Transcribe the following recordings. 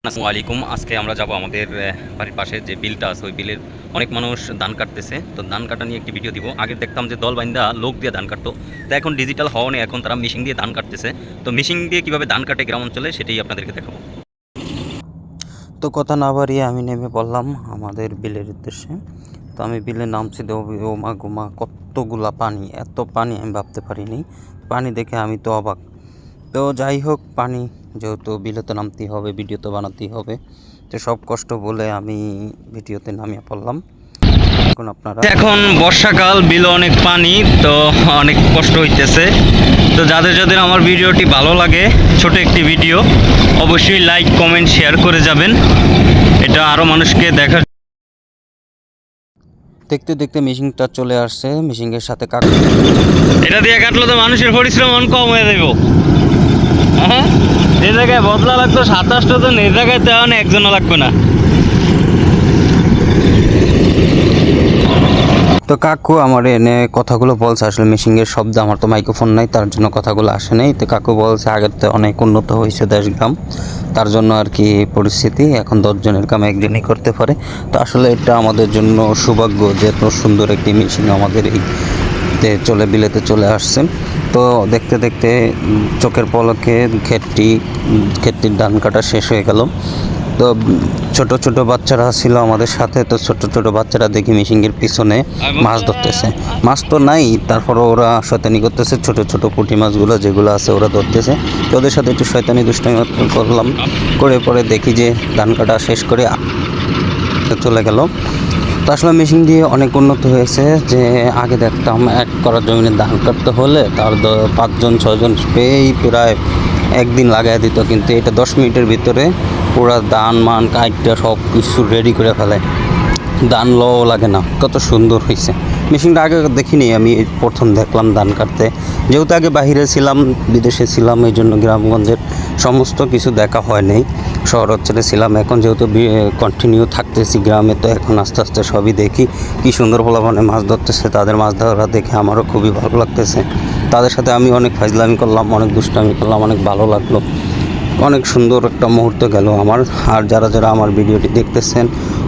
আসসালামু আলাইকুম। আজকে আমরা যাব আমাদের বাড়ির পাশে যে বিলটা আছে ওই বিলের অনেক মানুষ ধান কাটতেছে। তো ধান কাটা নিয়ে একটি ভিডিও দিব। আগে দেখতাম যে দল বাইন্দা লোক দিয়ে ধান কাটতো, তো এখন ডিজিটাল হওয়া নেই, এখন তারা মেশিন দিয়ে ধান কাটতেছে। তো মেশিন দিয়ে কীভাবে ধান কাটে গ্রাম অঞ্চলে সেটাই আপনাদেরকে দেখাবো। তো কথা না বাড়িয়ে আমি নেমে পড়লাম আমাদের বিলের উদ্দেশ্যে। তো আমি বিলে নামছি, ওমা গোমা কতগুলা পানি, এত পানি আমি ভাবতে পারিনি। পানি দেখে আমি তো অবাক। তো যাই হোক, পানি যেহেতু বিলেতে নামতেই হবে, ভিডিও তো বানাতেই হবে, তো সব কষ্ট বলে আমি ভিডিওতে নামিয়ে পড়লাম। এখন বর্ষাকাল, বিলে অনেক পানি, তো অনেক কষ্ট হইতেছে। তো যাদের যাদের আমার ভিডিওটি ভালো লাগে, ছোট একটি ভিডিও, অবশ্যই লাইক কমেন্ট শেয়ার করে যাবেন, এটা আরও মানুষকে দেখার। দেখতে দেখতে মেশিনটা চলে আসছে, মেশিনের সাথে এটা দিয়ে কাটলো তো মানুষের পরিশ্রম অনেক কম হয়ে যাইব। হ্যাঁ, যে জায়গায় বদলা লাগতো 27টা জন, এই জায়গায় তেমন একজনও লাগবে না। তো কাকু আমার এনে কথাগুলো বলছে, আসলে মেশিনের শব্দ, আমার তো মাইক্রোফোন নাই, তার জন্য কথাগুলো আসে নাই। তো কাকু বলছে আগের তো অনেক উন্নত হয়েছে 10 গ্রাম, তার জন্য আর কি পরিস্থিতি, এখন 10 জনের কাম একজনই করতে পারে। তো আসলে এটা আমাদের জন্য সৌভাগ্য যে এত সুন্দর একটি মেশিন আমাদের এই বিলেতে চলে আসছে। তো দেখতে দেখতে চোখের পলকে ক্ষেতটির ধান কাটা শেষ হয়ে গেল। তো ছোট ছোট বাচ্চারা ছিল আমাদের সাথে, তো ছোট ছোট বাচ্চারা দেখি মেশিনের পিছনে মাছ ধরতেছে। মাছ তো নাই, তারপরে ওরা শয়তানি করতেছে, ছোট ছোট পুঁটি মাছগুলো যেগুলো আছে ওরা ধরতেছে। তো ওদের সাথে একটু শয়তানি দুষ্টামি করলাম, করে পরে দেখি যে ধান কাটা শেষ করে চলে গেল। তো আসলে মেশিন দিয়ে অনেক উন্নত হয়েছে। যে আগে দেখতাম এক করার জমিনে ধান কাটতে হলে তার 5জন 6জন পেয়েই প্রায় একদিন লাগাই দিত, কিন্তু এটা 10 মিনিটের ভিতরে পুরো ধান মান কাইটটা সব কিছু রেডি করে ফেলে, ধান লও লাগে না, কত সুন্দর হয়েছে মেশিনটা। আগে দেখিনি, আমি প্রথম দেখলাম ধান কাটতে। যেহেতু আগে বাইরে ছিলাম, বিদেশে ছিলাম, এই জন্য গ্রামগঞ্জের সমস্ত কিছু দেখা হয় নাই, শহর অঞ্চলে ছিলাম। এখন যেহেতু কন্টিনিউ থাকতেছি গ্রামে, তো এখন আস্তে আস্তে সবই দেখি। কী সুন্দর পোলাপানে মাছ ধরতেছে, তাদের মাছ ধরা দেখে আমারও খুবই ভালো লাগতেছে। তাদের সাথে আমি অনেক ফাজলামি করলাম, অনেক দুষ্টামি করলাম, অনেক ভালো লাগলো, অনেক সুন্দর একটা মুহূর্ত গেল আমার। আর যারা যারা আমার ভিডিওটি দেখতেছেন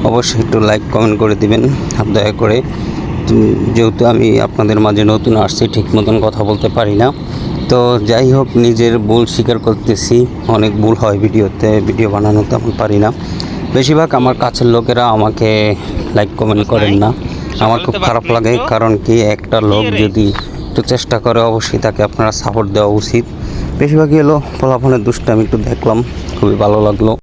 অবশ্যই একটু লাইক কমেন্ট করে দিবেন দয়া করে। যেহেতু আমি আপনাদের মাঝে নতুন আসছি, ঠিক মতন কথা বলতে পারি না। তো যাই হোক, নিজের ভুল স্বীকার করতেছি, অনেক ভুল হয় ভিডিওতে, ভিডিও বানানো তেমন পারি না। বেশিরভাগ আমার কাছের লোকেরা আমাকে লাইক কমেন্ট করেন না, আমার খুব খারাপ লাগে। কারণ কি, একটা লোক যদি একটু চেষ্টা করে অবশ্যই তাকে আপনারা সাপোর্ট দেওয়া উচিত। বেশিরভাগই এলো ফলাফলের দুষ্টামি একটু দেখলাম, খুবই ভালো লাগলো।